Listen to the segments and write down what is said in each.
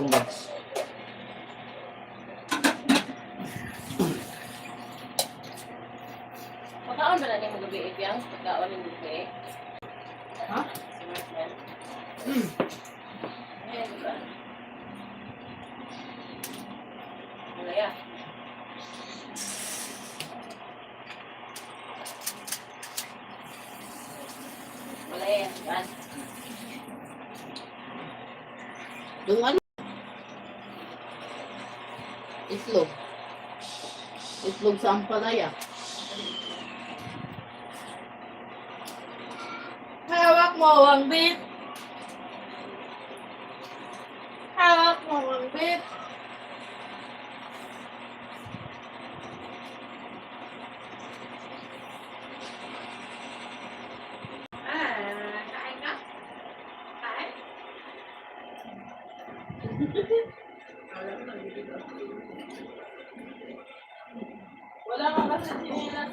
itong box. Pagkaon ba natin magabi ipiyang? Pagkaon ng gabi? Ha? Si Marcel? Ayan, diba? Wala yan. Wala yan, diba? Yung ano? Itlog. Itlog sa ampalaya. Hawak mo ang bit. Hawak mo ang bit. Kain ka? Kain? Wala ka kasi sinilas.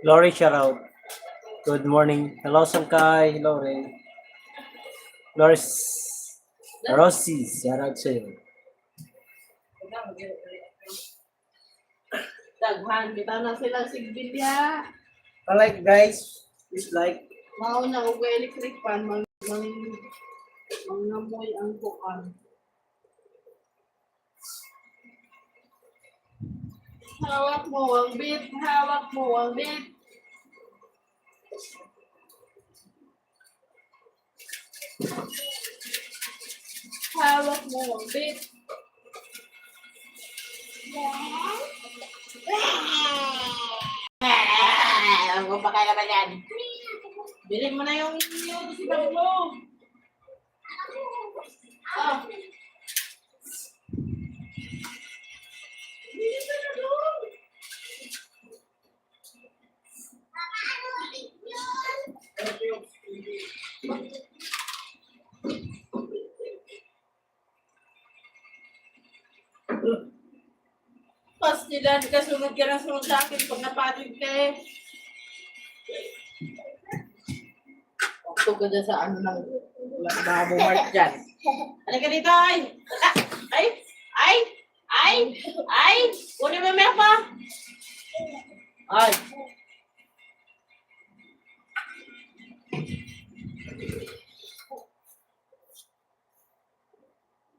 Lori, shout out. Good morning. Hello, Sangkay. Hello, Ray. Rossi, shout out sa'yo. Daghan, kita na silang sigbilya. Like, guys. Please like. Mauna og electric fan, mangamoy ang kuan. Hawak mo ang bit, hawak mo ang bit. Hawak mo ang bit. Ang pa kaya naman yan. Bilhin mo na yung si Bagay mo. Oh. Bilhin mo na doon. Pas nila, kasunod ka ng sunod sa akin pag napatid ka eh. Ito ka dyan sa ano ng babo mark dyan. Ano ka dito ay? Ay! Ay! Ay! Ay! Kunin mo yung pa! Ay!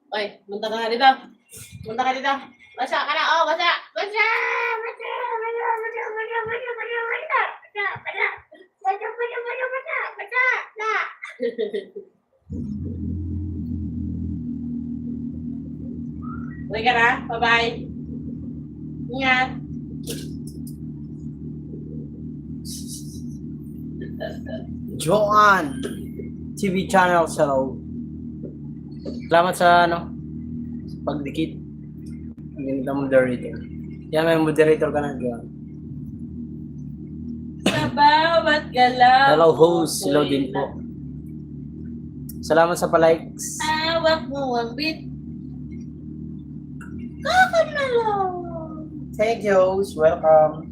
Ay! Munta ka nga dito! Munta ka dito! Basa ka na! Oh! Basa! Basa! Basa! Basa! Basa! Basa! Basa! Basa! Basa! Basa! Uwi ka na? Bye-bye. Ingat. Joanne TV channel, hello. Salamat sa pagdikit. Ang ganda moderator. Yan, may moderator ka na. Sa bawat galaw. Hello host, hello din po. Salamat sa pa-likes. Hawak mo ang bit. Kakad na lang. Thank you host, welcome.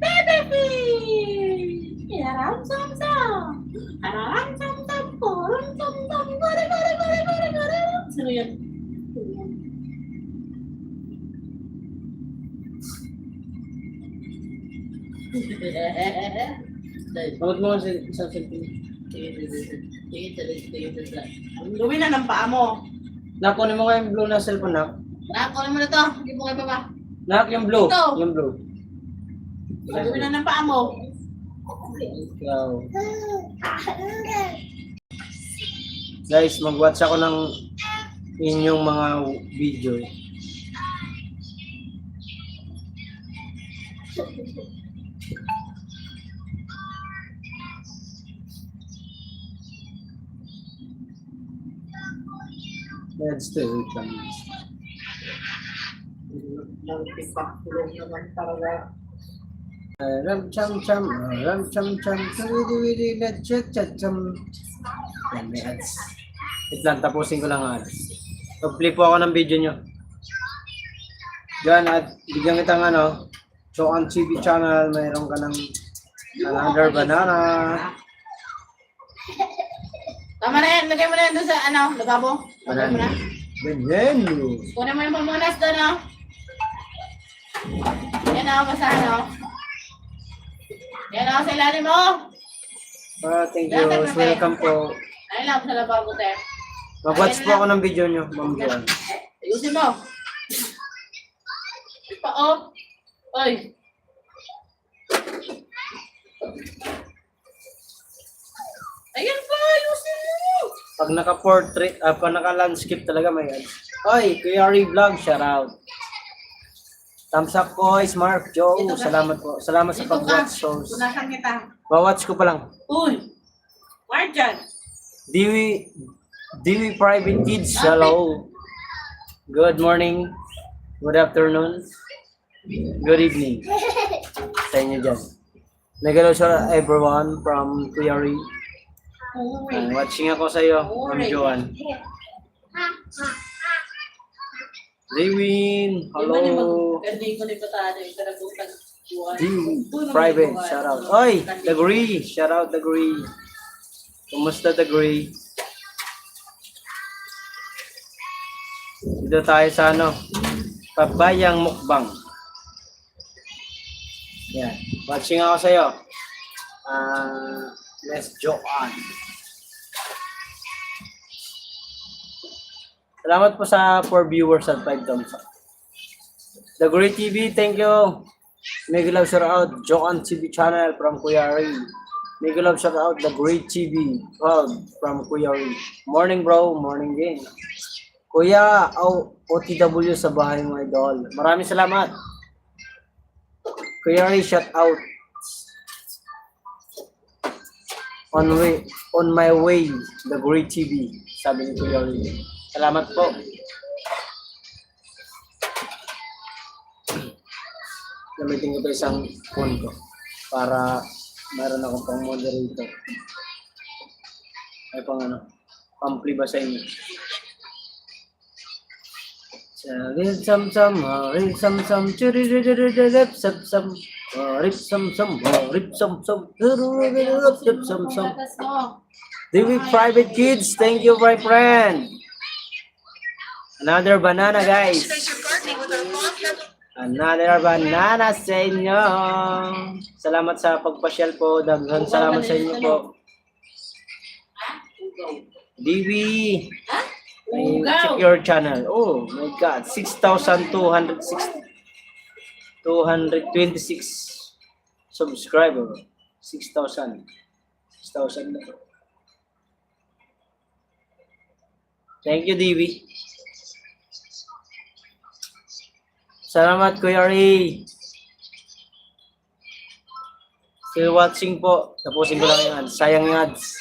Baby! Aram sam sam. Aram sam sam. Aram sam sam. Gare gare gare gare gare. Sino yan? Sino yan? Huwag mo kasi isang cellphone. Ang dumi na ng paa mo. Nakunin mo kayo yung blue na cellphone na. Kunin mo na to. Hindi mo kayo baba. Nak, yung blue. Ito. Yung blue. Ang dumi na ng paa mo. Ikaw. Guys, mag-watch ako ng inyong mga video. Let's do it. Nang pipak tulong naman talaga. Ram cham cham, ram cham cham, tuwidi let chat chat cham. Yan, may ads. Wait lang, tapusin ko lang ang ads. Mag-play po ako ng video nyo. Diyan, at bigyan kitang ano, so on TV channel, mayroon ka ng another banana. Tama na yan. Lagay mo na yan doon sa ano, lababo. Lagay mo na. Veneno. Kunin mo yung pamunas doon, no? Yan ako, masahan, no? Yan ako sa ilalim mo. Thank you. Welcome po. Ayun lang sa lababo, te. Mag-watch po ako ng video nyo, Ma'am Joan. Ayusin mo. Pa-off. Oy. Ayan pa, ayusin mo. Pag naka-portrait, pag naka-landscape talaga may ads. Oy, Kuya Ari Vlog, shout out. Thumbs up ko, Mark, Joe, salamat po. Salamat sa pag-watch shows. Punasan kita. Ba-watch ko pa lang. Uy. Marjan. Diwi Private Kids, hello. Good morning, good afternoon, good evening sa inyo dyan. Nagalaw sa everyone from Kuya Ri. Uy. Watching ako sa iyo, Ma'am Joan. Lewin, hello. Ganding ko ni Patado yung karabutan. Diwi Private, shout out. Oy, Degree, shout out Degree. Kumusta Degree? Dito tayo sa ano, Pabayang Mukbang. Yan. Watching ako sa iyo. Let's joke on. Salamat po sa 4 viewers at 5 thumbs up. The Great TV, thank you. Mega love shout out Joke on TV channel from Kuya Ray. Mega love shout out The Great TV from Kuya Ray. Morning bro, morning din. Kuya, OTW sa bahay mo idol. Maraming salamat. Kuya Ray, shout out. On my way, The Great TV. Sabi ni Kuya Ray. Salamat po. Gamitin ko ito isang phone ko para meron akong pang moderator. Ay pang ano, pampli ba sa inyo? Rip sam sam, rip sam sam, rip sam sam, rip sam sam, rip sam sam, rip sam sam. Diwi Private Kids, thank you my friend. Another banana guys. Another banana sa inyo. Salamat sa pagpasyal po. Daghang salamat sa inyo po. Diwi. Check your channel. Oh my God. 6,226 subscriber. 6,000. 6,000 na. Thank you, Diwi. Salamat, Kuya Ray. Still watching po. Tapusin ko lang yung ads. Sayang yung ads.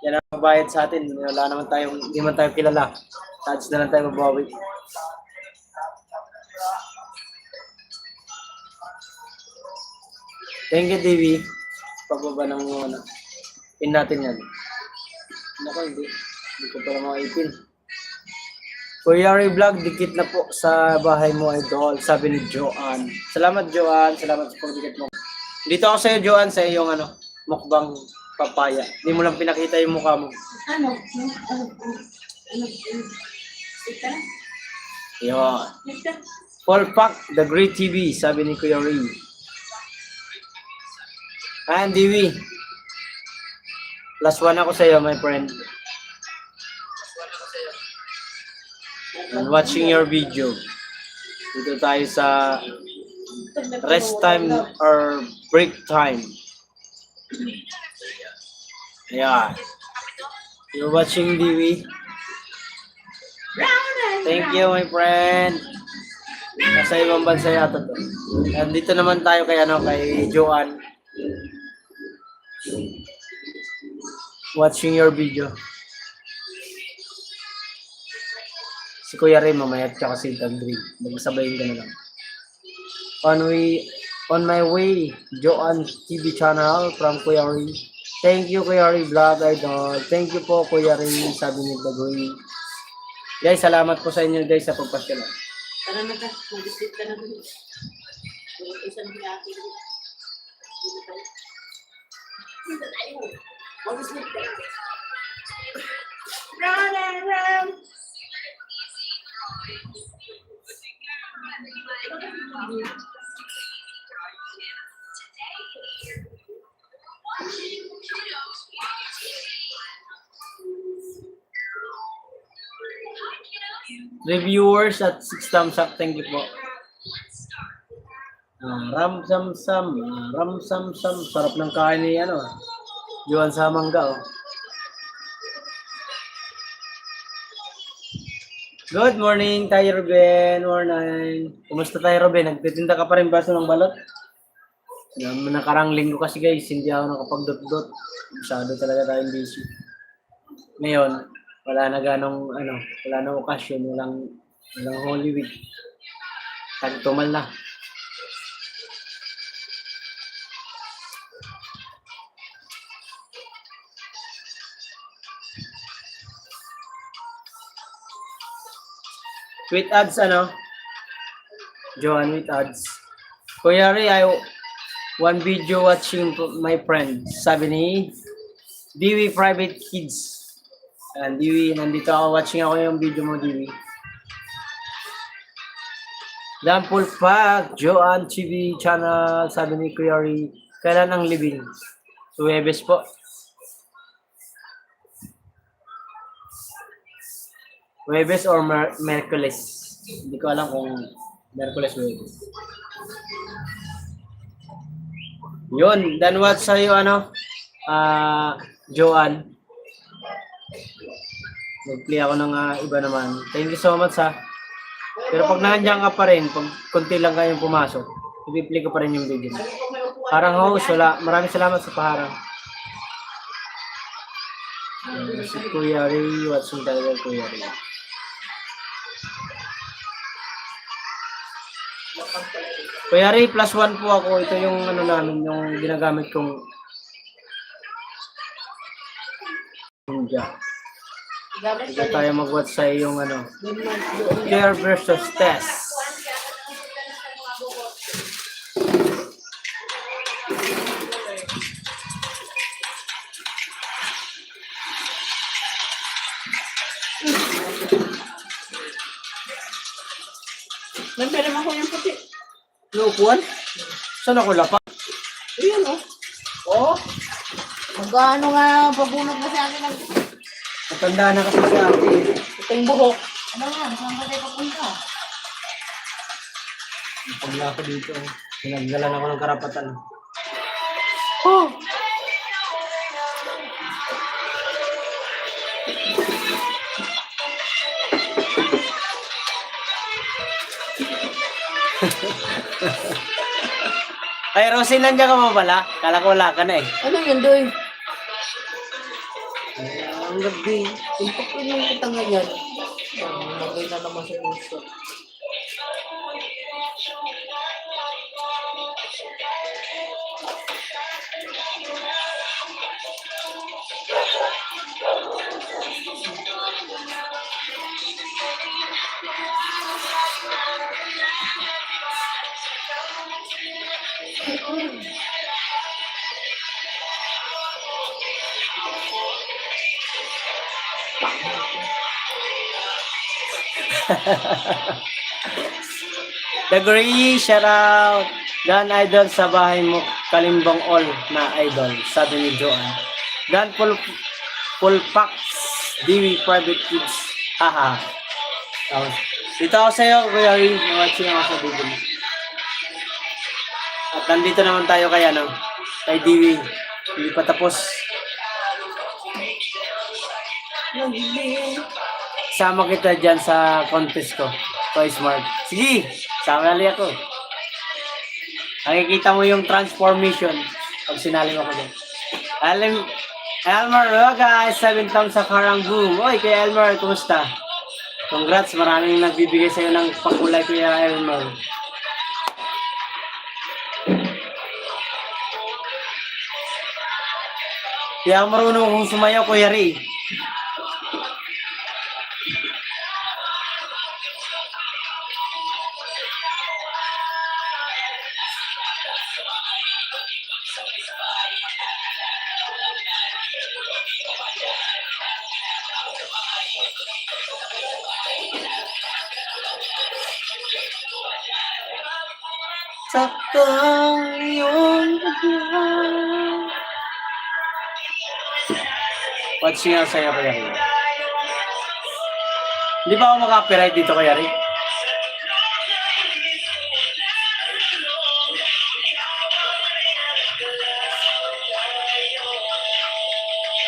Yan ang mabayad sa atin. Wala naman tayong, hindi man tayo kilala. Ads na lang tayo mabawi. Thank you, TV. Pababa ng ano. Pin natin yan. Nako, hindi. Hindi ko pala mga ipin. Kuya Ray Vlog, dikit na po sa bahay mo, idol. Sabi ni Joanne. Salamat, Joanne. Salamat sa pagdikit mo. Dito ako sa iyo, Joanne, sa iyong ano, mukbang papaya. Hindi mo lang pinakita yung mukha mo. Ano? Yun. Full pack, The Great TV, sabi ni Kuya Ray. And Diwi. Last one ako sa iyo, my friend. And watching your video. Dito tayo sa rest time or break time. Yeah. You're watching Diwi. Thank you, my friend. Nasa ibang bansa yata to. And dito naman tayo kay ano, kay Joanne. Watching your video. Si Kuya Ray mamaya at saka si Tagri. Magsabayin ka na lang. On my way, Joan TV channel from Kuya Ri. Thank you, Kuya Ri Vlog Idol. Thank you po, Kuya Ri, sabi ni Bagoy. Guys, salamat po sa inyo guys sa pagpasyalan. Tara na ka, mag-sleep ka na dun. Isa na kaya akin. Mag-sleep ka na. Ram! Reviewers at 6 thumbs up, thank you po. Ram-sam-sam, ram-sam-sam. Sarap ng kain ni ano, Joan sa mangga, oh. Good morning, tayo Ruben. Morning. Kumusta tayo Ruben? Nagtitinda ka pa rin baso ng balot? Nakarang linggo kasi guys, hindi ako nakapag-dot-dot. Masyado talaga tayong busy. Ngayon, wala na ganong, wala na okasyon, walang Holy Week. Tagtumal na. With ads, Joan, with ads. Kuya Ray, one video watching my friend. Sabi ni Diwi Private Kids. And Diwi, nandito ako, watching ako yung video mo, Diwi. Dampul Pack, Joan TV channel, sabi ni Kuya Ray. Kailan ang living? Huwebes po. Huwebes or Merkulis. Hindi ko alam kung Merkulis o Huwebes. Yun, then what sa'yo, Joan. Mag-play ako ng iba naman. Thank you so much, ha. Pero pag nandiyan ka pa rin, pag konti lang kayong pumasok, i-play ko pa rin yung video. Parang host, wala. Maraming salamat sa paharang. Si Kuya Ray, watching talaga Kuya Ray. Kuya Ray, +1 po ako. Ito yung namin, yung ginagamit kong ninja. Ito tayo mag-watch sa yung Care versus Test. Nandala naman ko yung puti. Lukuan? Saan ako lapa? Ayan, oh. Oh. Magkano nga pabunot na sa akin ng... Matanda na kasi sa akin. Ito yung buhok. Ano nga? Saan ba tayo papunta? Pagla ako dito. Pinagdalan ako ng karapatan. Oh! Ay, Rosie, nandiyan ka pa pala? Kala ko wala ka na eh. Ano yun, Doy? Ang gabi. Ito ko yung kita ngayon. Lagay na naman sa gusto. The Gray, shout out. Dan Idol sa bahay mo, kalimbang all na idol, sabi ni Joan. Dan Pulpax, Diwi Private Kids. Haha. Dito ako sa'yo, Kuya Ray. Watching ako sa video mo. At nandito naman tayo kay kay Diwi. Hindi pa tapos. Sama kita dyan sa contest ko. Toy Smart. Sige, sama nali ako. Nakikita mo yung transformation pag sinali mo ko dyan. Elmer, hello guys, 7 times sa Karang Boom. Oy, kay Elmer, kumusta? Congrats, maraming nagbibigay sa'yo ng pakulay, Kuya Elmer. Kaya marunong akong sumayaw, Kuya Ray. Sakto ang iyong pagmamahal. What's nga sa'yo, Kuya Ray? Hindi ba ako maka-copyright dito, Kuya Ray?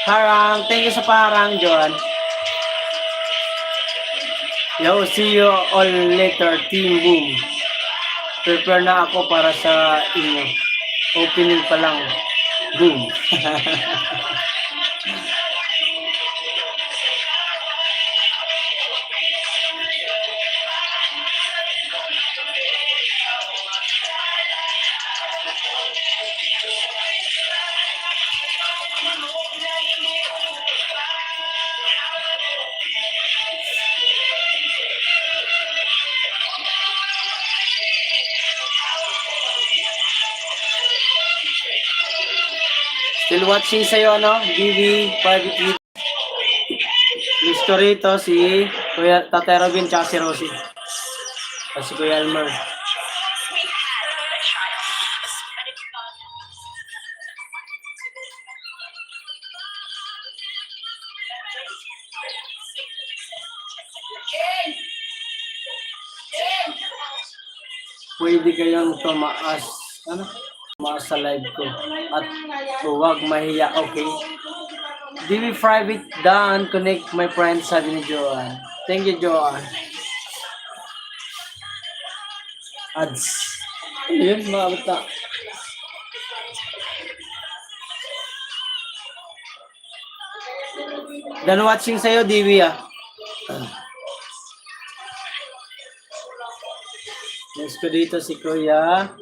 Harang, thank you sa parang, John. Yo, see you all later, Team Boom. Prepare na ako para sa inyo. Opening pa lang. Boom. Still watching sa'yo, no? BB, Private Lead. Listo rito si Kuya Tatay Robin tsaka si Rosie. At si Kuya Elmer. Pwede kayong tumaas. Ano? Tumaas sa live ko. At huwag mahiya, okay? DB Private Dan, connect my friend, sabi ni Joan. Thank you, Joan. Ads. Ano yun? Maabot na. Dan watching sa'yo, DB ah. Next ko dito si Kuya.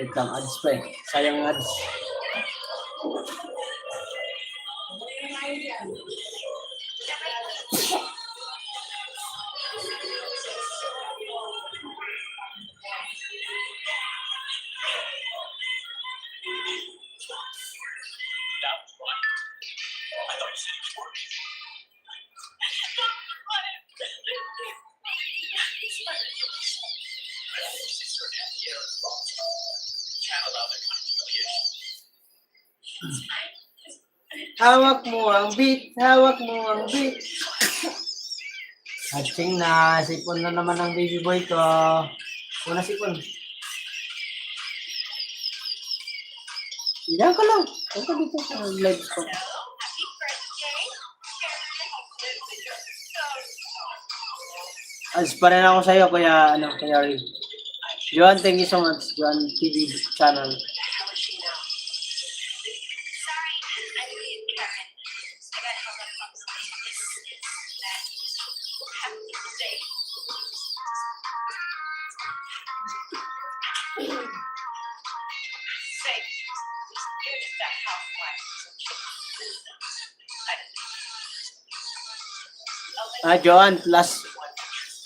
Wait lang, ads pa eh. Sayang ads. Hawak mo ang beat, hawak mo ang beat. Hatching na, sipon na naman ang baby boy ko. Una sipon. Diyan ka lang. Diyan ka dito sa live ko. Ads pa rin ako sa'yo, Kuya Ray. Joan, thank you so much. Joan TV channel. Joan, plus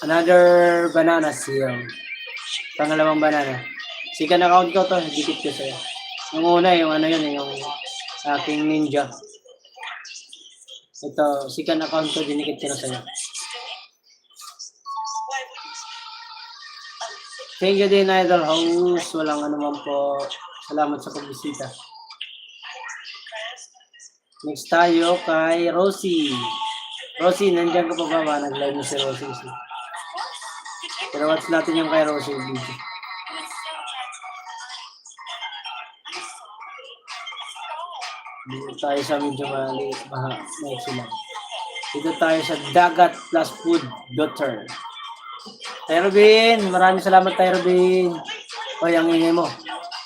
another banana siya. Pangalawang banana. Second account ko to, dikit ko sa'yo. Yung una, yung ano yun, yung aking ninja. Ito, second account ko, dinikit ko na sa'yo. Thank you din, Idol Host. Walang ano man po. Salamat sa pagbisita. Next tayo kay Rosie. Rosie, nandiyan ka pa ba? Nag-live mo si Rosie. Pero watch natin yung kay Rosie video. Dito tayo sa medyo maliit. Dito tayo sa Dagat plus Food Daughter. Tay Robin, maraming salamat Tay Robin. O, yung ingay mo.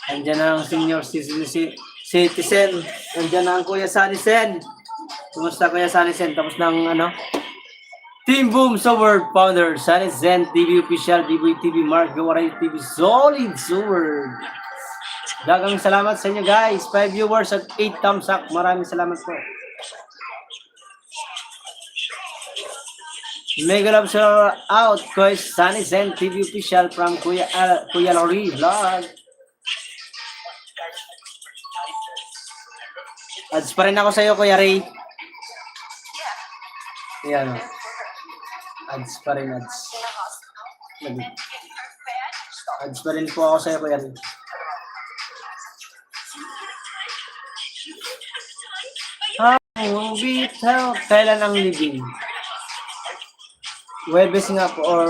Nandiyan na ang senior citizen. Nandiyan na ang Kuya Sunny Sen. Kumusta Kuya Sunny Sen? Tapos ng ano? Team Boom Sword Founder, Sunny Zen TV Official, DBoy TV, Mark Gawaray TV, Solid Sword. Dagang salamat sa inyo guys. 5 viewers at 8 thumbs up. Maraming salamat po. Mega love shout out guys. Sunny Zen TV official from Kuya Lori Vlog. Ads pa rin ako sa iyo Kuya Ray. Ayan. Ads pa rin ads. Ads pa rin po ako sa iyo Kuya Ray. Ang bitaw. Kailan ang living? Webes nga po or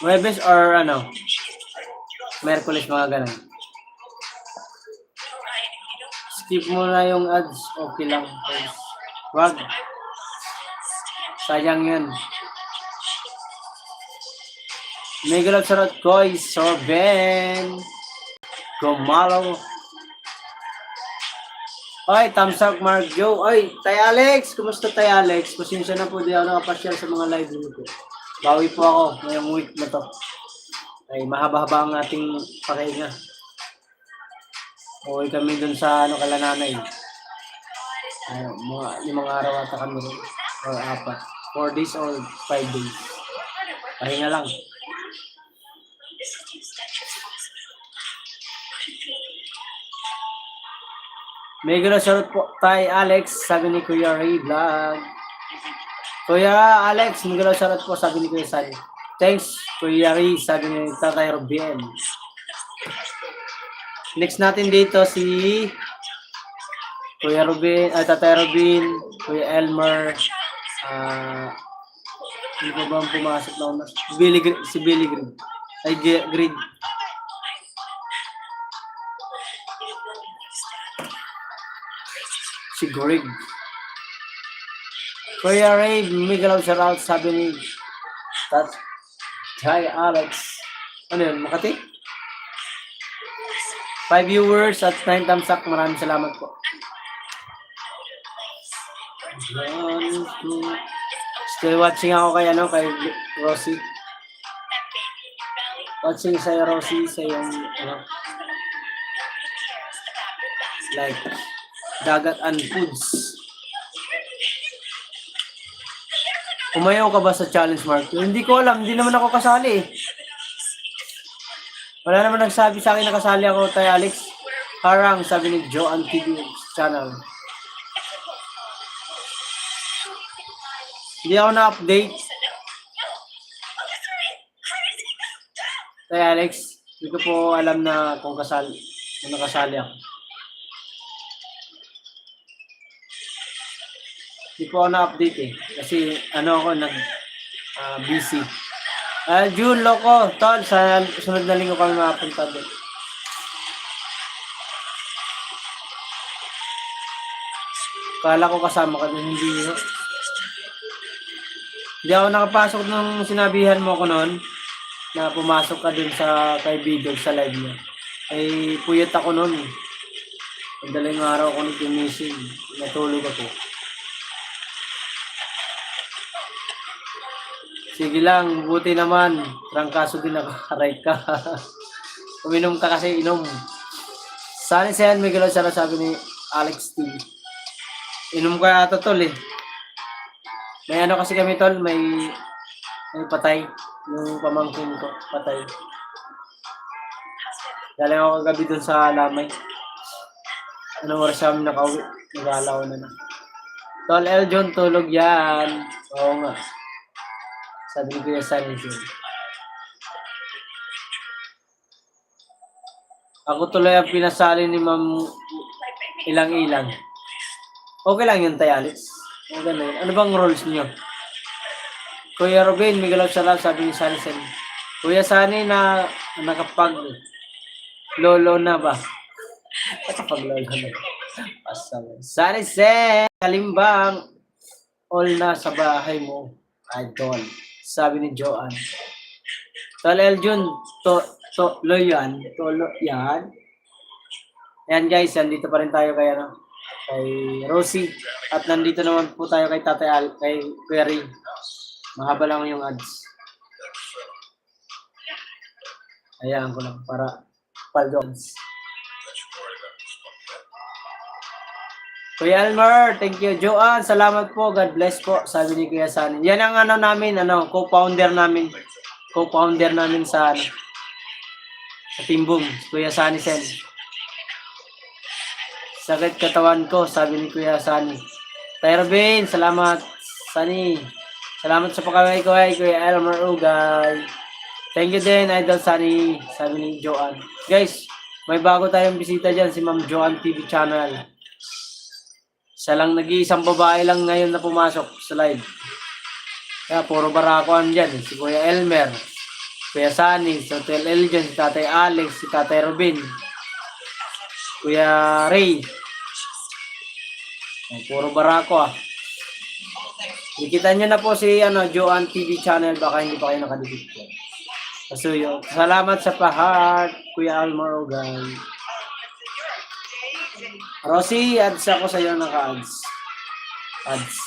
Webes or ano? Merkulis mga ganun. Skip mo na yung ads. Okay lang. Wag. Sayang yun. Mega love sarot koy. Sorben. Gumalo. Oy, thumbs up Mark Joe. Oy, Tay Alex. Kumusta Tay Alex? Pasensya na po, di ako nakapasyal sa mga live nito. Bawi po ako ngayong week na to. Ay, mahaba-haba ang ating pakihinga. Okay kami dun sa kalananay. Ay, mga araw ata kami rin. Or 4 days or 5 days. Pahinga lang. Mega na shoutout po Tay Alex, sabi ni Kuya Ray Vlog. Kuya Alex, mega na shoutout po, sabi ni Kuya Sally. Thanks Kuya Ray, sabi ni Tatay Robin. Next natin dito si Kuya Robin, Tatay Robin, Kuya Elmer, hindi ko ba ang pumasok na una? Si Billy Grid. Ay, Grid. Si Greg. Kuya Ray, mega love shoutout, sabi ni Tay Alex. Ano yun, Makati? 5 viewers at 9 thumbs up. Maraming salamat po. Still watching ako kay Rosie. Watching sa Rosie sa yung like Dagat and Foods. Umayaw ka ba sa challenge, Mark? Hindi ko alam, hindi naman ako kasali. Wala naman nagsabi sa akin na kasali ako, Tay Alex. Harang, sabi ni Joan TV channel. Hindi ako na-update. Tay Alex, hindi ko po alam na kung nakasali ako. Hindi po ako na-update eh. Kasi ako busy. June, loko. Tol, sa sunod na linggo kami makapunta doon. Kala ko kasama ka doon, hindi no? Hindi ako nakapasok nung sinabihan mo ko noon na pumasok ka doon sa kaibigan sa live niya. Ay, puyat ako noon. Madaling araw ako nag-missing. Natulog ako. Sige lang, buti naman. Trangkaso din ako. Aray ka. Uminom ka kasi, inom. Sunny Zen, Miguel Osara, sabi ni Alex T. Inom ka ata tol eh. May kasi kami tol, may patay. Yung pamangkin ko, patay. Galing ako kagabi dun sa Lamay. Anong oras kami nakauwi? Nag-alaw na. Tol Eljon, tulog yan. Oo nga. Sabi ko yung Sunny Zen. Ako tuloy ang pinasali ni Ma'am Ilang-Ilang. Okay lang yun, Tay Alex. Ang ganda yun. Ano bang roles niyo? Kuya Robin, Miguel Salam, sabi ni Sunny Zen. Kuya Sunny na nakapag lolo na ba? Nakapag lolo na. Pasal. Sunny Zen, kalimbang. All na sa bahay mo. Idol. Sabi ni Joanne. Tol Eljun, tolo yan. Ayan guys, nandito pa rin tayo kay Rosie. At nandito naman po tayo kay kay Kuya Ray. Mahaba lang yung ads. Ayan ko lang para paldoms. Kuya Elmer, thank you. Joanne, salamat po. God bless po. Sabi ni Kuya Sunny. Yan ang ano namin, co-founder namin. Co-founder namin sa Team Boom. Kuya Sunny Sen. Sakit katawan ko, sabi ni Kuya Sunny. Tyrobin, salamat. Sunny. Salamat sa pakaway ko ay Kuya Elmer Ugay. Thank you din, Idol Sunny. Sabi ni Joanne. Guys, may bago tayong bisita dyan, si Ma'am Joanne TV channel. Siya lang nag-iisang babae lang ngayon na pumasok sa live. Kaya puro barakuan dyan. Si Kuya Elmer, Kuya Sunny, si Hotel Eljon, si Tatay Alex, si Tatay Robin, Kuya Ray. Puro barako ah. Nakita nyo na po si Joanne TV channel, baka hindi pa kayo nakadikit po. Pasuyo. Salamat sa pa-heart, Kuya Almar Ogay. Rosie, ads ako sa iyo naka-ads. Ads.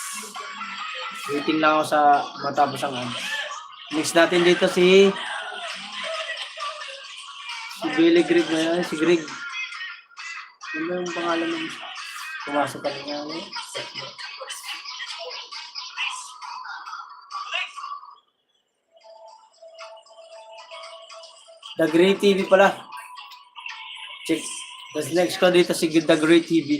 Waiting lang ako sa matapos ang ads. Next natin dito si Billy Greg na yan. Si Greg. Ano yung pangalan ng pumasok ka niya? The Great TV pala. Check. Tapos next ko dito si The Great TV.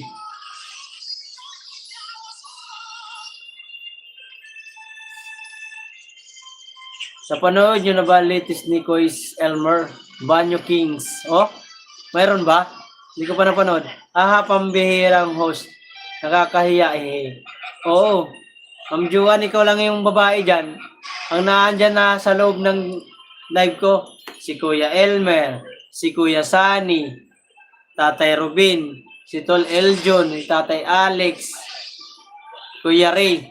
Sa panood nyo na ba latest ni Kuya Elmer, Banyo Kings? Oh, mayroon ba? Hindi ko pa napanood. Aha, pambihirang host. Nakakahiya eh. Oo. Ma'am Juan, ikaw lang yung babae dyan. Ang naandyan na sa loob ng live ko, si Kuya Elmer, si Kuya Sunny, Tatay Robin, si Tol Eljon, si Tatay Alex, Kuya Ray.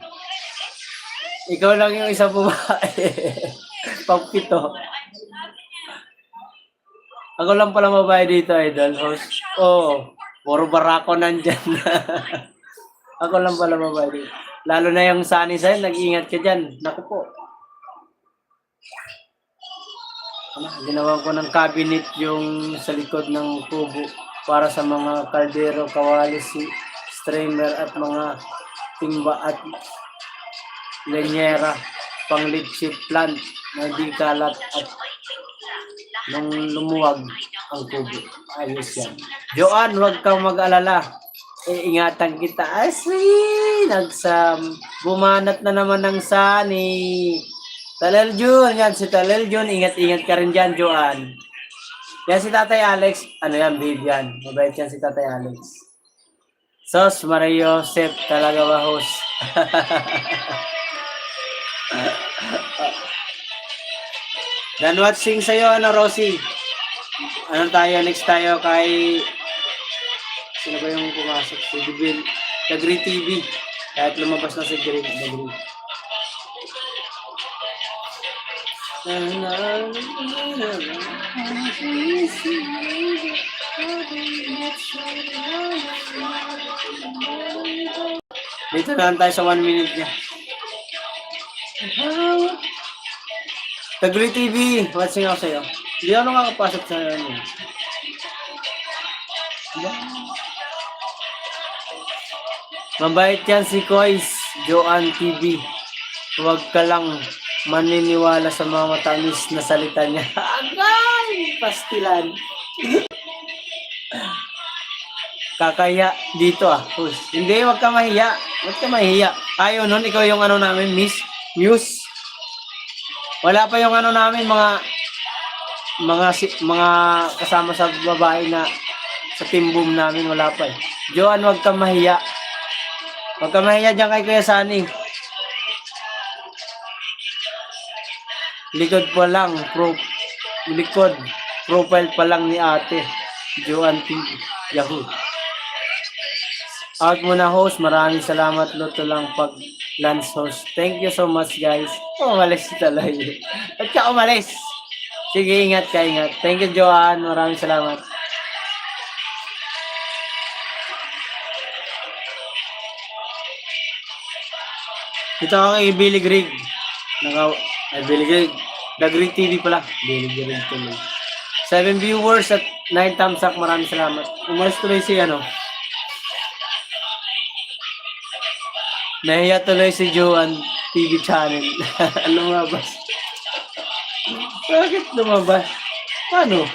Ikaw lang yung isang babae. Pagpito. Ako lang pala babae dito, idol host. Oh, puro barako nandyan. Ako lang pala babae dito. Lalo na yung Sunny sa'yo, nag-iingat ka dyan. Naku po. Ginawa ko ng cabinet yung sa likod ng kubo para sa mga kaldero, kawalis, streamer at mga timba at lenyera, pang leaching plant na di kalat at nung lumuwag ang kubo. Ayos yan. Joanne, huwag kang mag-alala. Ingatan kita. Asi, bumanat na naman ng Sunny. Taleljon, yan si Taleljon. Ingat-ingat ka rin dyan, Joanne. Yan si Tatay Alex. Ano yan, babe yan. Mabait yan si Tatay Alex. Sos, Mario Joseph, talaga ba host? Dan watching sa'yo, Rosie? Ano tayo? Next tayo kay... Sino ba yung pumasok? Si Divil. The Great TV. Kahit lumabas na si Great. The Great. Dito na tayo sa 1 minute niya. The Great TV. Watching ako sa'yo. Hindi ako nakakapasok sa ano. Mabait yan si Kois, Joanne TV. Huwag ka lang maniniwala sa mga matamis na salita niya. Agay! Pastilan. Kakaya dito ah. Push. Hindi, huwag ka mahiya. Huwag ka mahiya. Ayaw nun, ikaw yung ano namin, Miss Muse. Wala pa yung ano namin, mga kasama sa babae na sa team boom namin, wala pa eh. Joanne, huwag ka mahiya. Huwag ka mahiya dyan kay Kuya Sunny. Likod pa lang, profile pa lang ni ate. Joanne TV, Yahoo. Out muna host, maraming salamat. Luto lang pag lunch host. Thank you so much guys. Umalis talaga. Ba't ka umalis? Sige, ingat ka, ingat. Thank you Joanne, maraming salamat. Ito ang Billy Greg. Billy Greg. The Great TV pala. Billy Greg tuloy. 7 viewers at 9 thumbs up, maraming salamat. Umalis tuloy si ano. Nahiya tuloy si Joan TV channel. Lumabas. Bakit lumabas? Paano?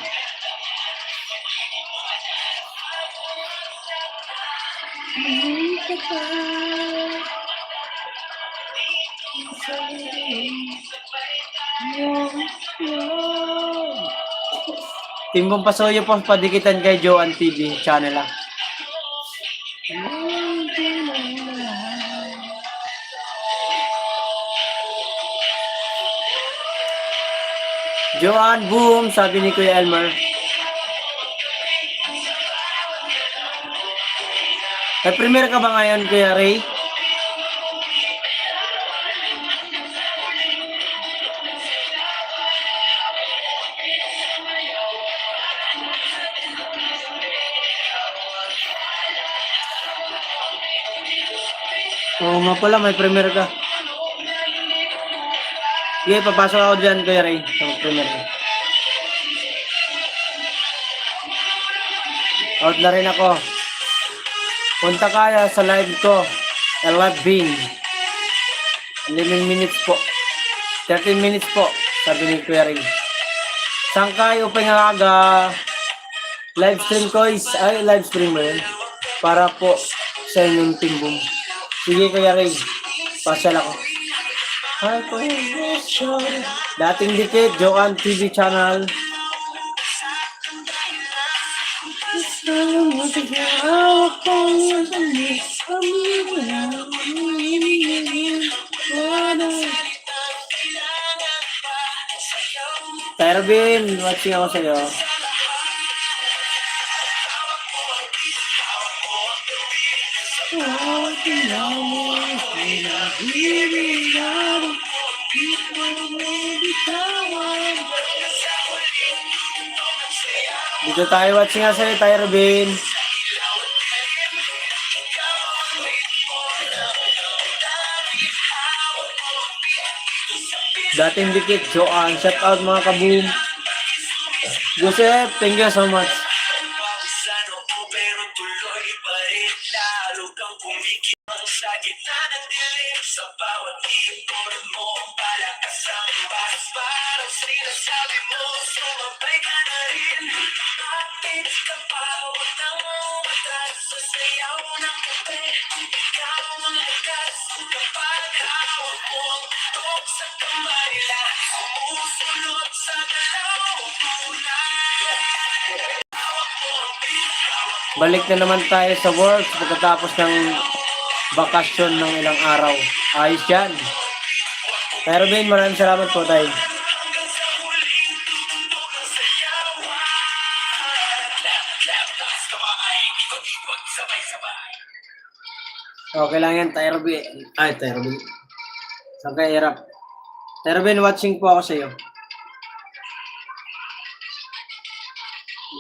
Timbong Pasoyo po padikitan kay Joan TV channel lang. Joan, boom, sabi ni Kuya Elmer. May premier ka ba ngayon, Kuya Ray? Oo nga pala, may premier ka. Sige, papasok ako dyan, Kuya Ray. Sa premier ka. Out na rin ako. Punta kaya sa live ko. Sa live bean. 11 minutes po. 13 minutes po. Sabi ni Kuya Ray. Saan kayo open nga aga? Live stream ko is, ay live stream mo yun. Para po sa inyong timbong. Sige Kuya Ray. Pasyal ako. Hi Kuya. Dating dikit, Joan TV channel. Tervin, watching ako sa'yo. Dito tayo watching nga sa'yo, Tervin. Dating dikit, Joan. Shout out mga kaboom. Joseph, thank you so much. Balik na naman tayo sa work pagkatapos ng bakasyon ng ilang araw. Ayos yan. Pero Ben, maraming salamat po tayo. Okay lang yan, Tyrobin. Ay, Tyrobin. Saan ka hirap? Tyrobin, watching po ako sa iyo.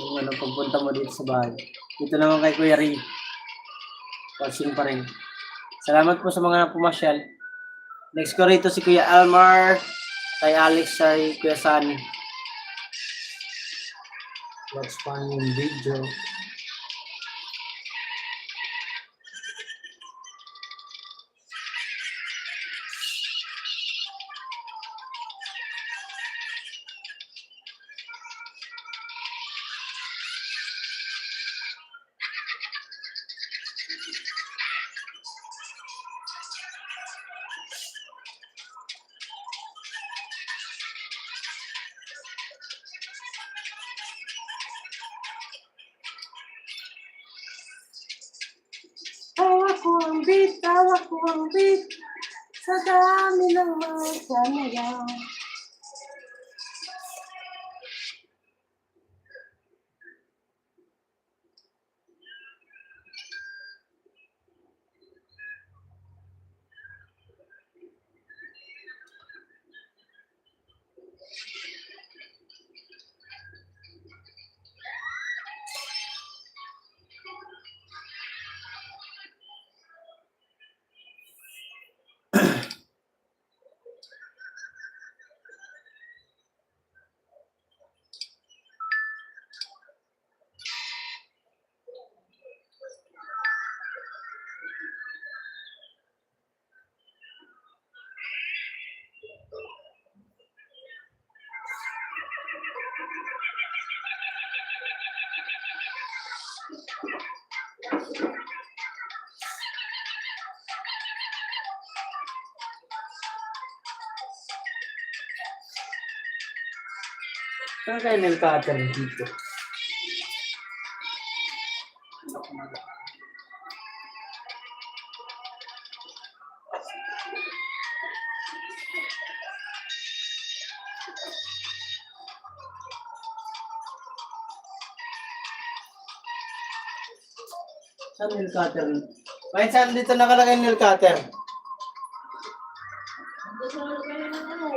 Yung ano, pagpunta mo dito sa bahay. Dito naman kay Kuya Ray. Watching pa rin. Salamat po sa mga pumasyal. Next ko rito si Kuya Almar, kay Alex, kay Kuya Sunny. Watch pa yung video. Tawa ko ang beat, sa dami ng mga kamera. Saan kayo ng cutter dito? Saan nail cutter? Kahit saan dito nakalagay yung nail cutter? Gusto mo kayo ng ano?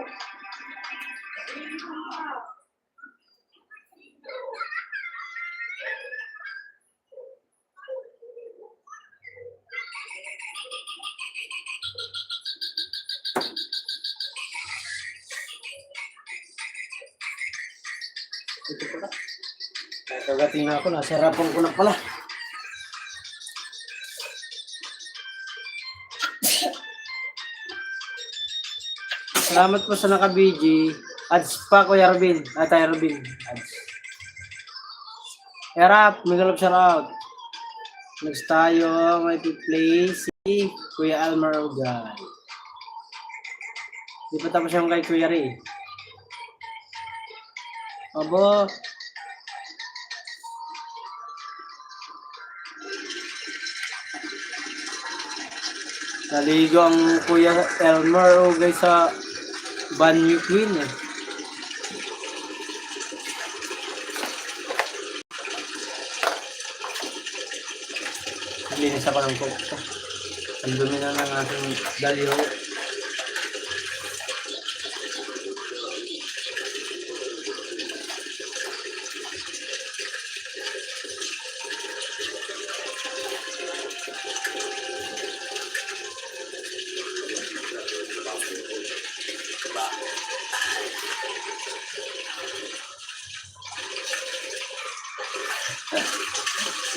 Ito pala. Kagating na ako, nasarapan ko na pala. Salamat po sa naka-BG. Ads pa, Kuya Robin. Tay Robin. Ads. Erap, may galap shout out. Next tayo, may play si Kuya Almar Ugal. Di pa tapos yung kay Kuya Ray. Abo. Naligo ang Kuya Elmer Ugay sa Banyu Queen eh. Linis ako ng coke ko. Ang dumi na ng ating daliro.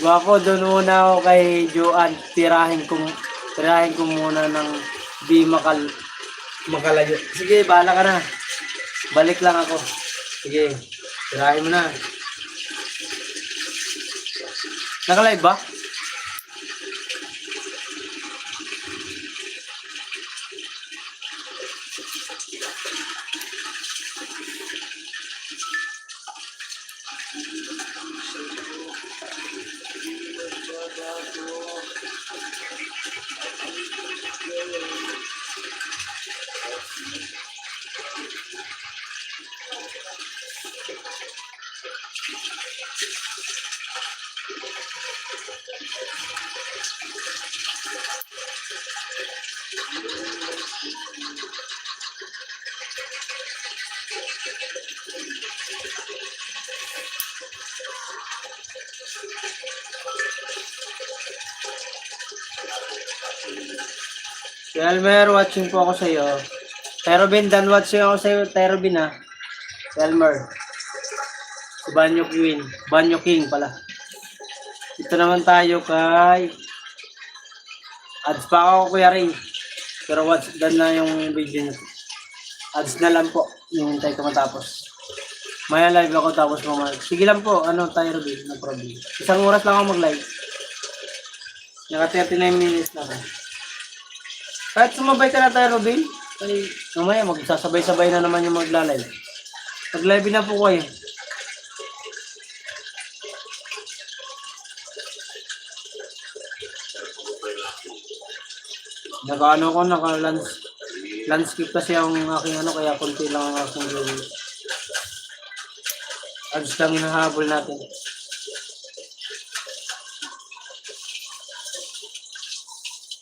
Ako doon muna ako kay Joan, tirahin ko muna ng di makalayo. Sige, bahala ka na. Balik lang ako. Sige, tirahin mo na. Nakalive ba? Si Elmer, watching po ako sa iyo. Terobin, dan watching ako sa iyo. Terobin ha. Si Elmer. Si Banyo Queen. Banyo King pala. Ito naman tayo kay ads pa ako, Kuya Ray. Pero watch dan na yung video nito. Ads na lang po. Yung hintay ko matapos. Maya live ako tapos mamaya. Sige lang po. Ano, Terobin. No problem. Isang oras lang ako mag-live. Naka 39 minutes na ako. Kahit sumabay ka na tayo, Robin. Ay, mamaya magsasabay-sabay na naman yung magla-live. Mag-live na po kayo. Naka-ano ko, naka-landscape kasi ang aking ano, kaya konti lang ang aking gawin. Ads lang hinahabol natin.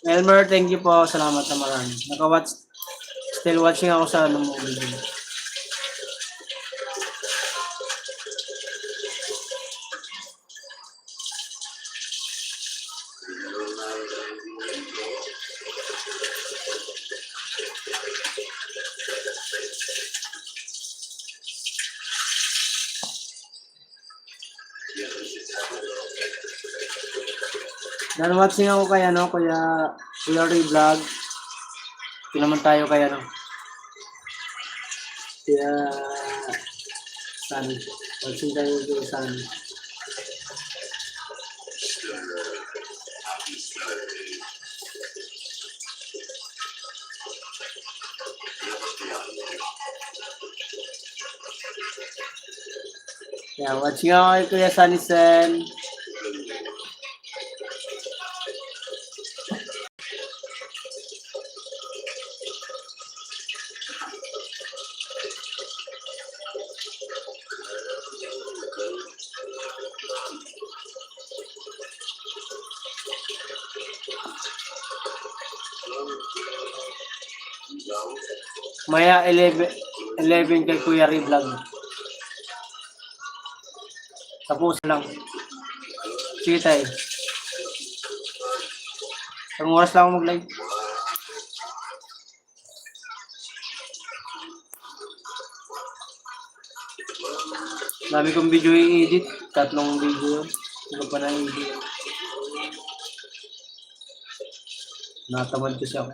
Elmer, thank you po. Salamat na marami. Still watching ako sa ano mo video. Dan watching ako kay ano, Kuya Ray Vlog. Ito naman tayo kay ano. Kaya Sunny. Watching tayo kay Sunny. Yan, watching ako kay Kuya Sunny Sen. Maya 11 kay Kuya Ray Vlog. Tapos lang. Sige tayo. Ang oras lang ako mag-live. Dami kong video i-edit. 3 video. Hindi pa na-edit. Natamad kasi ako.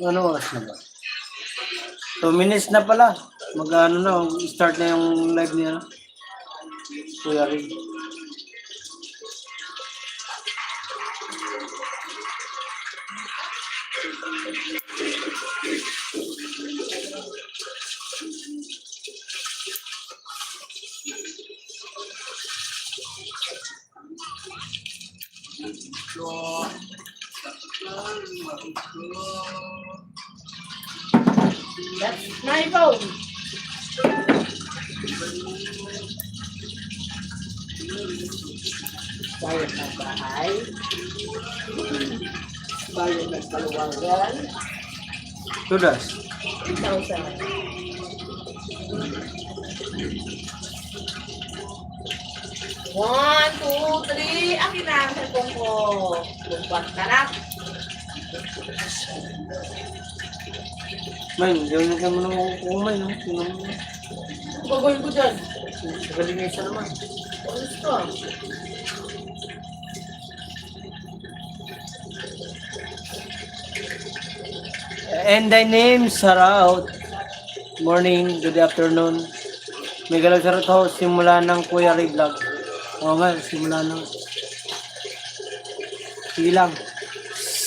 Ano oras na ba? 2 minutes na pala. Mag-ano na, start na yung live niya. Kuya Ray. That's my phone. Bayad ng bahay. Bayad ng paluwagan. Tudas. 3,000. One, two, three. Akin na ang cellphone ko. Lumpat ka na. Man, gawin ka mo ng umay, no? Tingnan mo. Gagawin ko dyan. Sagaling nga isa naman. Alis ka. And the name, Saraut. Morning, good afternoon. May galaw sa ho, simula ng Kuya Ray Vlog. Oo nga, simula ng... Sige lang.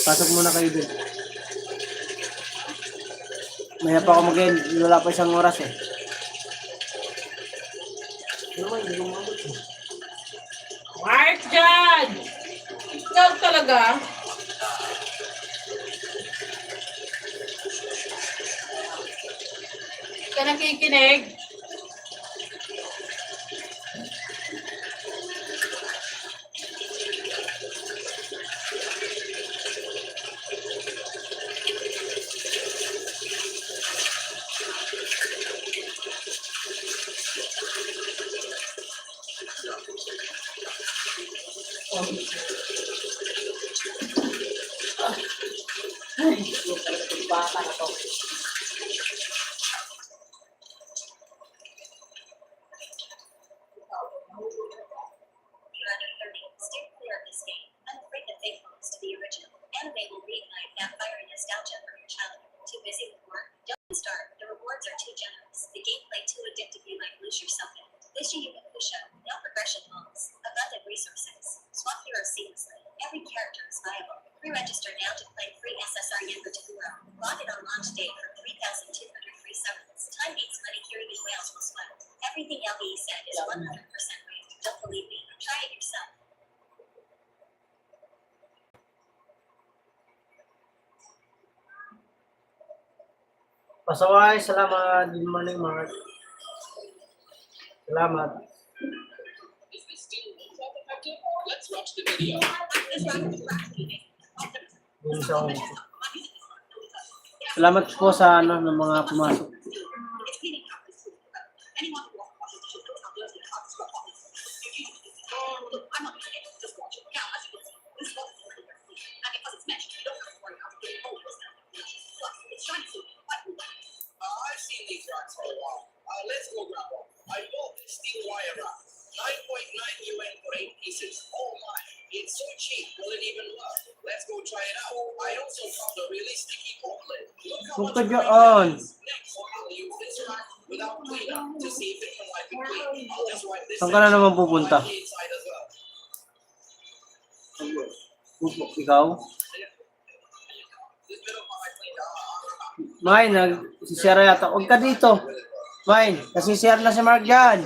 Pasok muna kayo dun. Maya pa ako mag-end. Wala pa isang oras eh. Ano ba, hindi ko mabot eh. Mark dyan! Ikaw talaga? Ka nakikinig? Ay, baka na to. You're under 30. Stay clear of this game. I'm afraid the fake one is to the original. Anime will reignite that fire and nostalgia from your childhood. Too busy with work? Don't start. The rewards are too generous. The gameplay too addictive you might lose yourself in. This Yu Yu Hakusho, no progression modes, abundant resources. Swap heroes seamlessly. Every character is viable. Pre-register now to play free SSR Yen for Takuro. Log in on launch day for 3,200 free summons. Time beats money, Kiryu whales will sweat. Everything LBE said is 100% right. Don't believe me? Try it yourself. Pasaway, salamat. Good morning, Mark. Salamat. Let's watch the video. Yun sa salamat po sa ano ng mga pumasok. This is what and because it's mesh, you don't have to worry about getting old those kind of meshes. Plus, it's shiny smooth, like new wax. I've seen these racks for a while. Let's go grab one. I bought this steel wire rack. 9.9 UN for 8 pieces. Oh my, it's so cheap, will it even work? Let's go try it out. I also found a really sticky portlet. Look how Huwag much ka green dyan. there is. Next, I'll use this rack without cleaner to see if it can wipe it clean. I'll just wipe this Saan ka na section. naman I'll pupunta? wipe the inside as well. Ikaw? This bit of my cleaned out. May, nagsisira yata. Huwag ka dito. May, nasisira na si Mark dyan.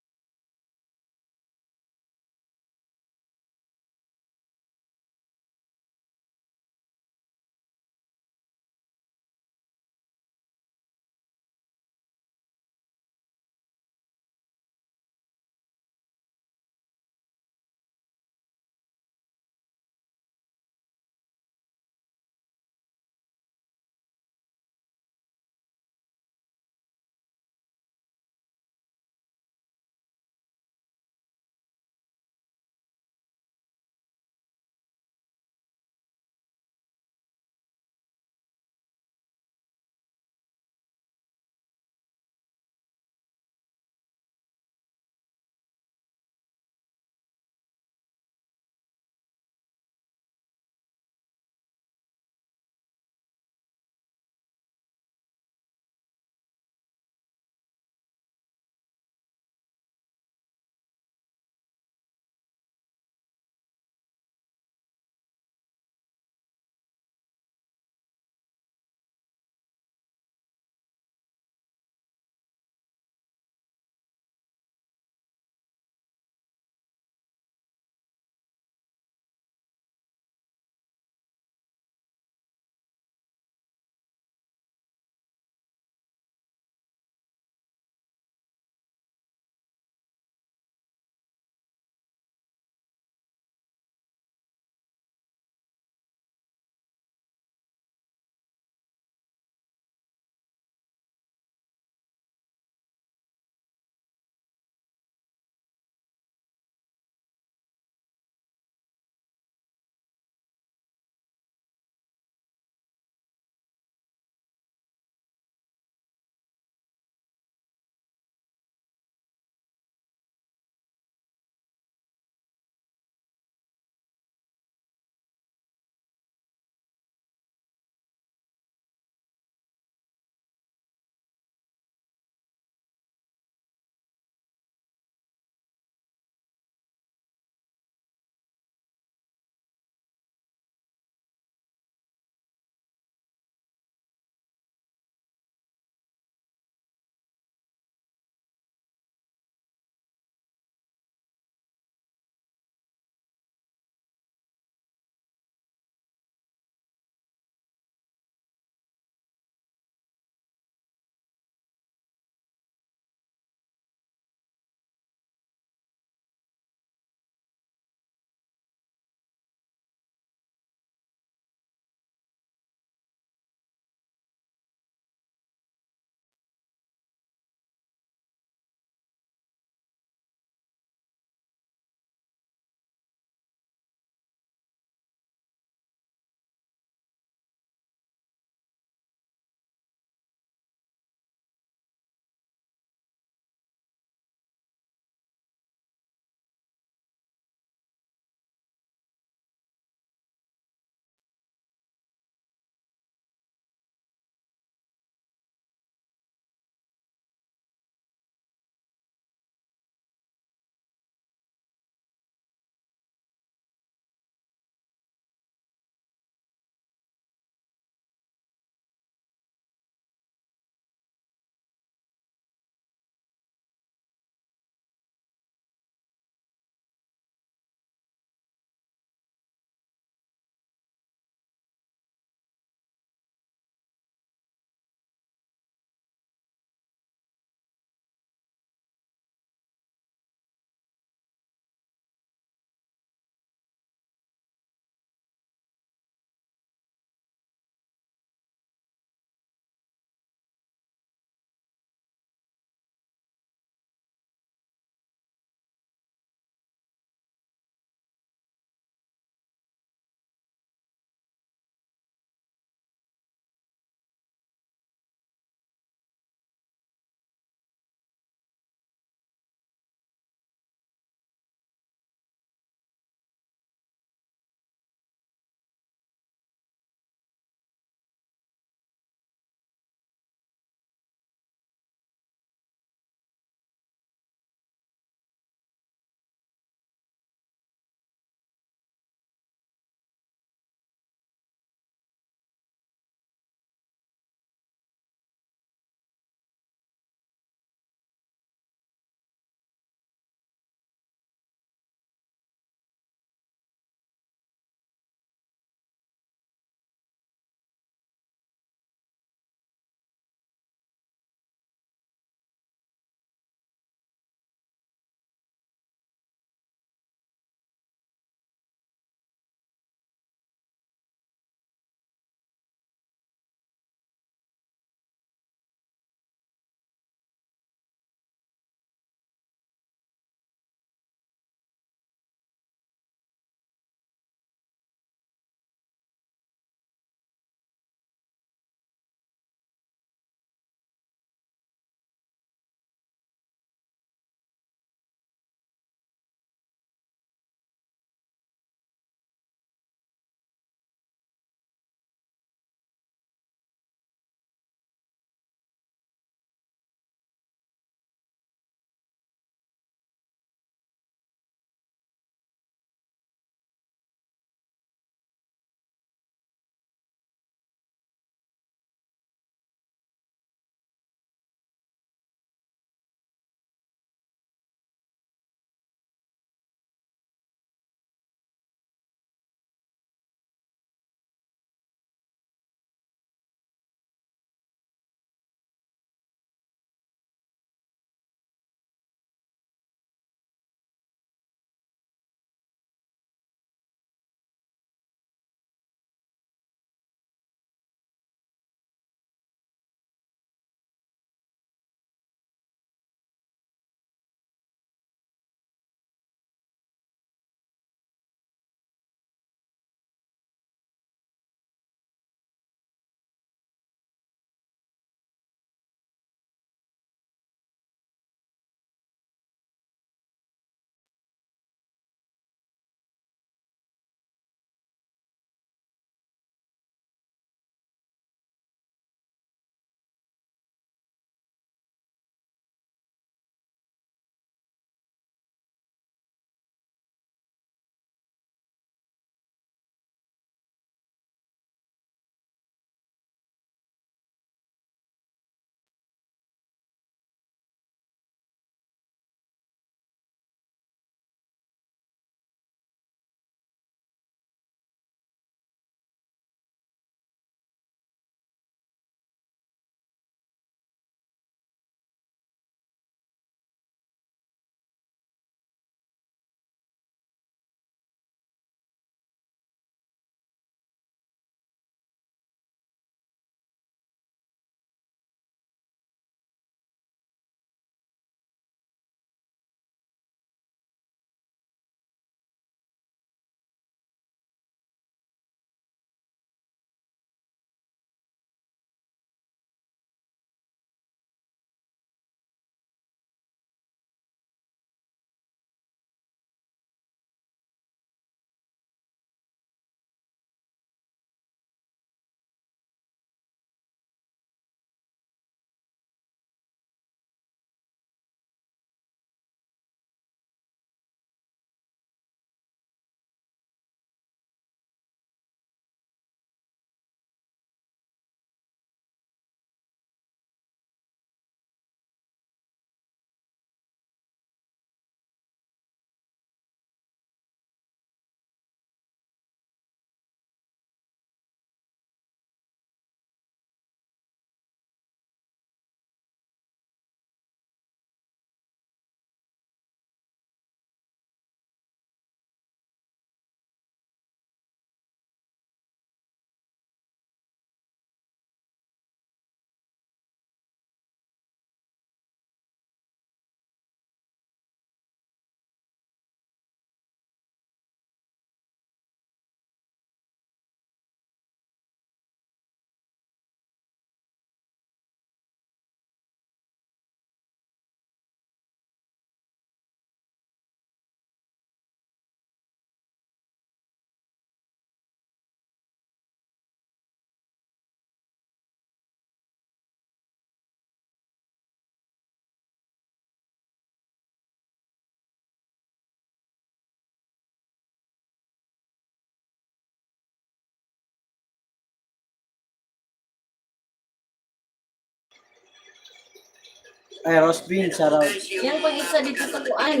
Ay, Ross Bean, shoutout. Yan pag isa dito sa kuan.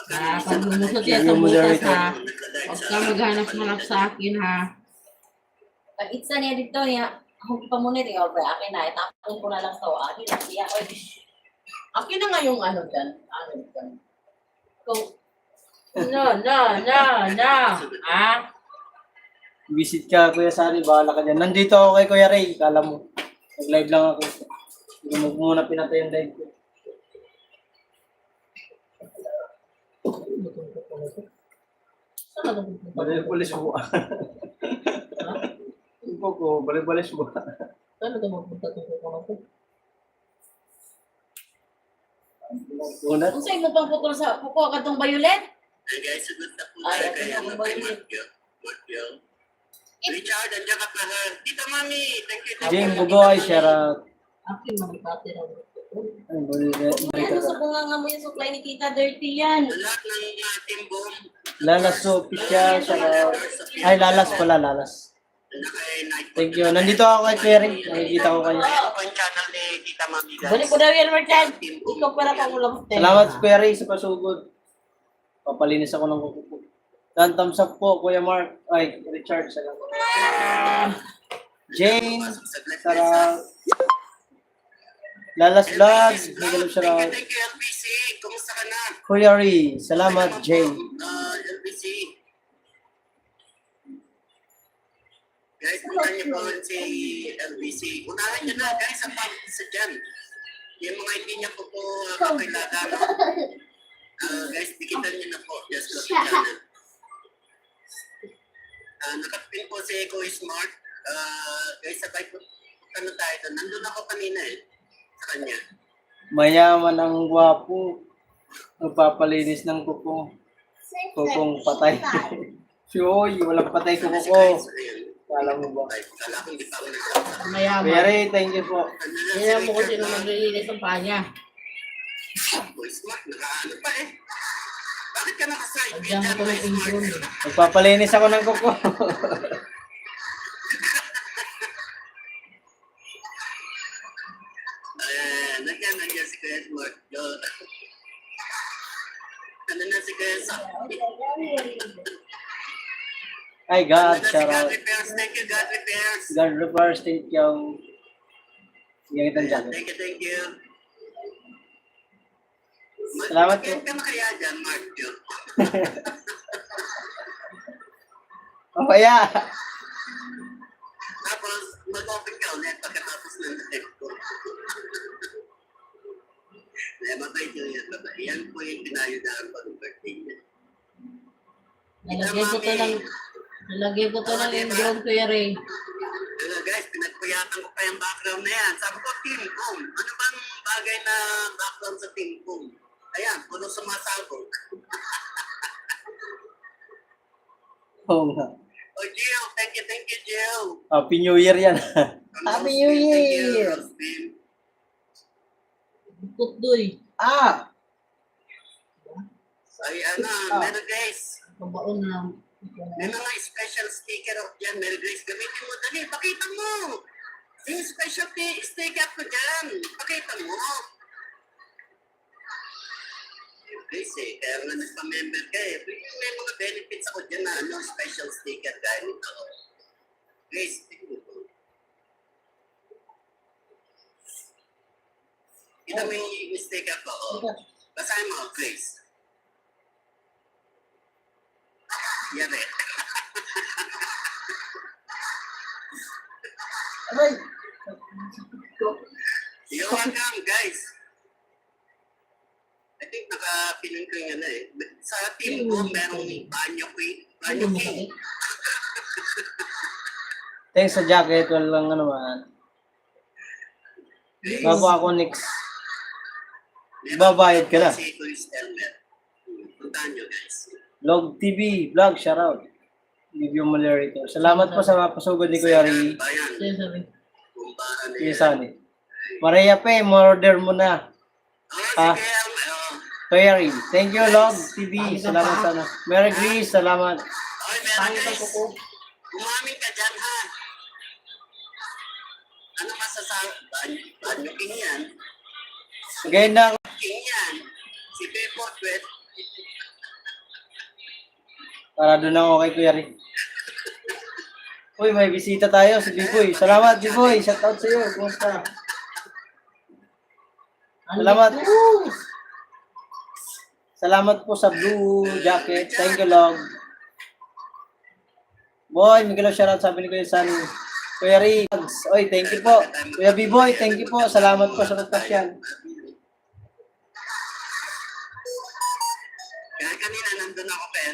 Pag lumusot yan sa butas ha. Huwag ka maghanap-hanap sa akin ha. Pag itsa niya dito niya, ako pa muna rin, okay, akin na, itapon ko na lang to, akin na siya, oy. Akin na nga yung ano dyan. Ano dyan. Kung, no. Ha? Visit ka, Kuya Sari, bahala ka dyan. Nandito ako kay Kuya Ray, kala mo. Nag-live lang ako. Hindi mo muna pinatay yung live ko. Saan ako pupunta? Balik-balis mo. Ipo ko, balik-balis mo. Saan ako pupunta itong kukunan ko? Unat? Kung sa'yo mo pang putol sa kuko, katong violet? Hey guys, sagot na po Ay, tayo ako kay na, ano, boy. kay Markyo. Richard, andiyan ka pa ha? Tita Mami, thank you. Jane Bugoy, shoutout. Akin na magkatira. Ay, balik Ano ka. sa bunganga mo yung supply ni Tita Dirty yan? Sa lahat ng team boom, Lalas official, shoutout. Ay, Lalas pala, Lalas. naka-night Thank you. Nandito ako kay Kuya Ray. Nakikita ko kayo. Ito po yung channel ni Tita Mami guys. Balik ko daw yan, Marchan. Ikaw para kang ulam. Salamat Kuya Ray sa pasugod. Papalinis ako ng kuko po. Dan thumbs up po, Kuya Mark. Ay, Richard, salamat. Jane, Sarah. Lalas Vlogs, Higalog shoutout. Thank you, LBC. Kumusta ka na? Kuya Ray, salamat Jane. LBC. Guys, punta niyo po si LBC. Unahan niyo na guys sa sa dyan. Yung mga hindi niya po kakailangan. Guys, dikitan niyo na po. Just go to channel. Nakapin po si Eco Smart. Guys, sabay po ano tayo doon. Nandun ako kanina sa kanya. Mayaman ang gwapo. Magpapalinis ng kuko. Kukong patay. Shoy, walang patay sa kuko. Kala mo ba? Kala ko hindi pa ako nagsasabi. Mayaman. Kuya Ray, thank you po. Kaya mo kasi nung maglilinis ng panya. Boy Smart, nakaano pa eh. Bakit ka nakaside? Diyan ko ng intro. Magpapalinis ako ng kuko. Nandiyan si Kuya Smart. Ano na si Kuya Sam? Ay, God, Si shout God out. Repairs. Thank you, God Repairs. God repairs, thank you. Yung itang jacket. Thank you. Salamat po. Kaya ka na kaya dyan, Mark. O kaya, Tapos, mag-open ka ulit pagkatapos ng live ko. Mabait yun yan, mabait. Yan po yung pinayodaan ko ng birthday niya. Nalagyan ko to ng intro, Kuya Ray. Hello guys, pinagpuyatan ko pa yung background na yan. Sabi ko, Team Boom. Ano bang bagay na background sa Team Boom? Ayan, puno sumasabog. oo nga. Oh, Jill, thank you, Jill. Happy New Year yan. Happy New Thank you, Year! Rosbin. Tutdoy. Ah! Ay, meron guys. Kabaon na. May mga special sticker of dyan. Meron guys, gamitin mo. Dali, pakita mo. Yung special sticker ko dyan. Pakita mo. Guys kaya nga nagpa-member ka eh. May mga benefits ako dyan na special sticker gaya nito. Guys, tignan mo. Kita mo yung sticker ko. Basahin mo, Grace. Yari. Aray! You're welcome, guys. I think nakapinan ko yung ano eh. Sa team ko, merong banyo king. Banyo king. Thanks sa jacket, walang ano man. Bago ako next. Babayad ka na. Si Chris Elmer. Puntahan nyo, guys. Vlog TV, vlog, shoutout. Video moderator. Salamat po sa pasugod ni Kuya Ray. Bayan. Siya sabi. Kumpara na Kuya yan. Sani. Maria Pe, order mo na. Oh, sige. Kuya Ray. Thank you, Vlog TV. Salamat sana. Merry Grace, salamat. Okay, meron Pangit ang guys. kuko. Umamin ka dyan, ha? Ano Banyo king yan. Magandang King yan. Si Bepot, wet. para doon ako kay Kuya Rick. Uy, may bisita tayo si Biboy. Salamat, Biboy. Shout out sa iyo. Kumusta? Salamat. Salamat po sa blue jacket. Thank you, Log. Boy, Miguel, shoutout sabi ni Kuya Sunny. Kuya Riggs. Oy, thank you po. Kuya B-Boy, thank you po. Salamat po sa pagpasyan. Kaya kanina nandun ako kay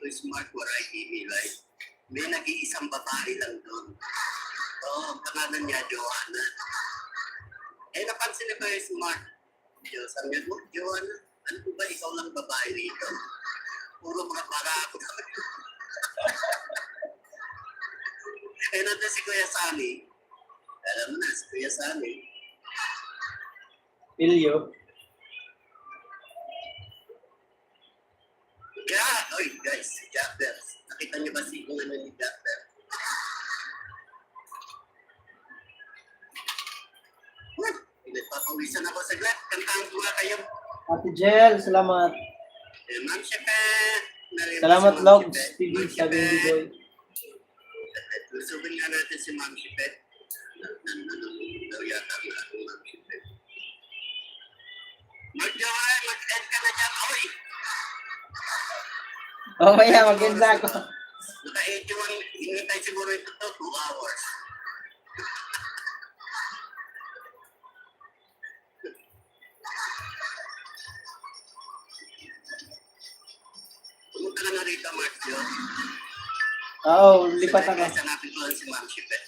Chris Mark Waray TV, right? May nag-iisang babae lang doon. Oo, ang pangalan niya, Joanna. Napansin ni Chris Mark. Sabi niya, Joanna, ano po ba ikaw lang babae rito? Puro mga para ako. Nandun si Kuya Sunny. Alam mo na, si Kuya Sunny. Ilyo. Yeah, oy guys, si Japper. Nakita niyo ba kung ano ni Japper? Nagpapawisan ako sa glat. Kantaan ko nga kayo. Ate Jel, salamat. Ma'am Shepe. Salamat, Logs TV, sabi ni B-Boy. Lusubin nga natin si Ma'am Shepe. Daw yata ang ating Ma'am Shepe. Mag-joy, mag-end ka na dyan. Oy! Mamaya, maganda ako. Naka-81, hinintay siguro ito 2 hours. Pumunta ka na rito, Marcio. Oo, lipat ako. Sa natin ko lang si Ma'am Shepe.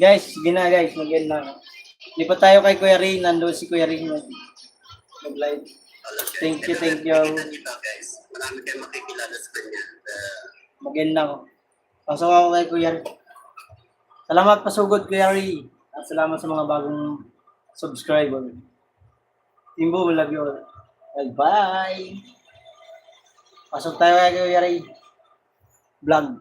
Guys, sige na guys, maganda ako. Lipat tayo kay Kuya Ray. Nandun si Kuya Ray mag-live. Thank you, thank you. Nakikita niyo ba, guys? Marami kayong makikilala sa kanya. Maganda ako. Pasok ako kay Kuya Ray. Salamat pasugod Kuya Ray. At salamat sa mga bagong subscriber. Timbo, we love you all. Bye! Pasok tayo kay Kuya Ray. Vlog.